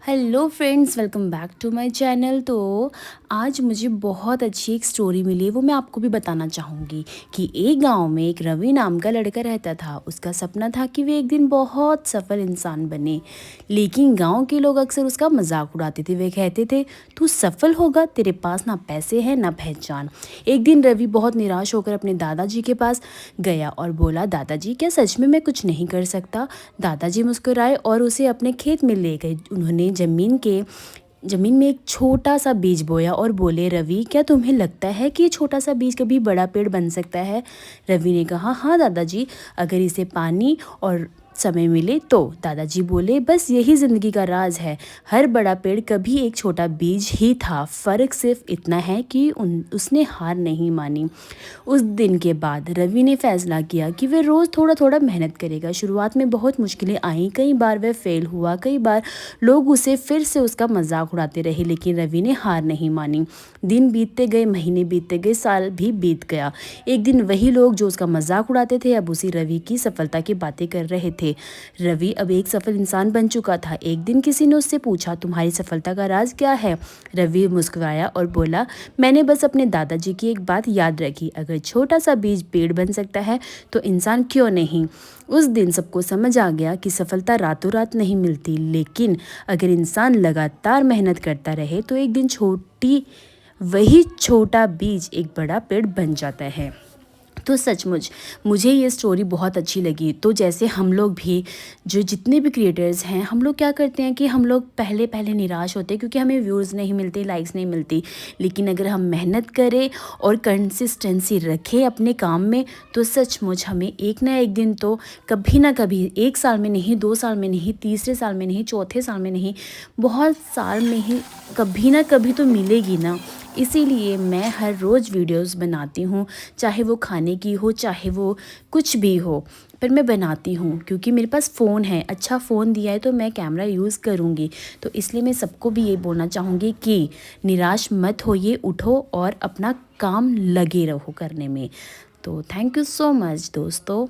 Hello friends, welcome back to my channel. तो आज मुझे बहुत अच्छी एक स्टोरी मिली, वो मैं आपको भी बताना चाहूँगी कि एक गांव में एक रवि नाम का लड़का रहता था। उसका सपना था कि वे एक दिन बहुत सफल इंसान बने, लेकिन गांव के लोग अक्सर उसका मजाक उड़ाते थे। वे कहते थे, तू सफल होगा, तेरे पास ना पैसे हैं ना पहचान। एक दिन रवि बहुत निराश होकर अपने दादाजी के पास गया और बोला, दादाजी क्या सच में मैं कुछ नहीं कर सकता? दादाजी मुस्कुराए और उसे अपने खेत में ले गए। उन्होंने ज़मीन में एक छोटा सा बीज बोया और बोले, रवि क्या तुम्हें लगता है कि ये छोटा सा बीज कभी बड़ा पेड़ बन सकता है? रवि ने कहा, हाँ दादाजी, अगर इसे पानी और समय मिले तो। दादाजी बोले, बस यही ज़िंदगी का राज है, हर बड़ा पेड़ कभी एक छोटा बीज ही था। फ़र्क सिर्फ इतना है कि उसने हार नहीं मानी। उस दिन के बाद रवि ने फैसला किया कि वह रोज़ थोड़ा थोड़ा मेहनत करेगा। शुरुआत में बहुत मुश्किलें आईं, कई बार वह फेल हुआ, कई बार लोग उसे फिर से उसका मजाक उड़ाते रहे, लेकिन रवि ने हार नहीं मानी। दिन बीतते गए, महीने बीतते गए, साल भी बीत गया। एक दिन वही लोग जो उसका मजाक उड़ाते थे अब उसी रवि की सफलता की बातें कर रहे थे। रवि अब एक सफल इंसान बन चुका था। एक दिन किसी ने उससे पूछा, तुम्हारी सफलता का राज क्या है? रवि मुस्कुराया और बोला, मैंने बस अपने दादाजी की एक बात याद रखी, अगर छोटा सा बीज पेड़ बन सकता है तो इंसान क्यों नहीं। उस दिन सबको समझ आ गया कि सफलता रातों रात नहीं मिलती, लेकिन अगर इंसान लगातार मेहनत करता रहे तो एक दिन वही छोटा बीज एक बड़ा पेड़ बन जाता है। तो सचमुच मुझे ये स्टोरी बहुत अच्छी लगी। तो जैसे हम लोग भी, जो जितने भी क्रिएटर्स हैं, हम लोग क्या करते हैं कि हम लोग पहले पहले निराश होते हैं क्योंकि हमें व्यूज़ नहीं मिलते, लाइक्स नहीं मिलती। लेकिन अगर हम मेहनत करें और कंसिस्टेंसी रखें अपने काम में, तो सचमुच हमें एक ना एक दिन तो कभी ना कभी, 1 साल में नहीं, 2 साल में नहीं, तीसरे साल में नहीं, चौथे साल में नहीं, बहुत साल में ही कभी ना कभी तो मिलेगी ना। इसीलिए मैं हर रोज़ वीडियोस बनाती हूँ, चाहे वो खाने की हो, चाहे वो कुछ भी हो, पर मैं बनाती हूँ क्योंकि मेरे पास फ़ोन है, अच्छा फ़ोन दिया है तो मैं कैमरा यूज़ करूँगी। तो इसलिए मैं सबको भी ये बोलना चाहूँगी कि निराश मत होइए, उठो और अपना काम लगे रहो करने में। तो थैंक यू सो मच दोस्तों।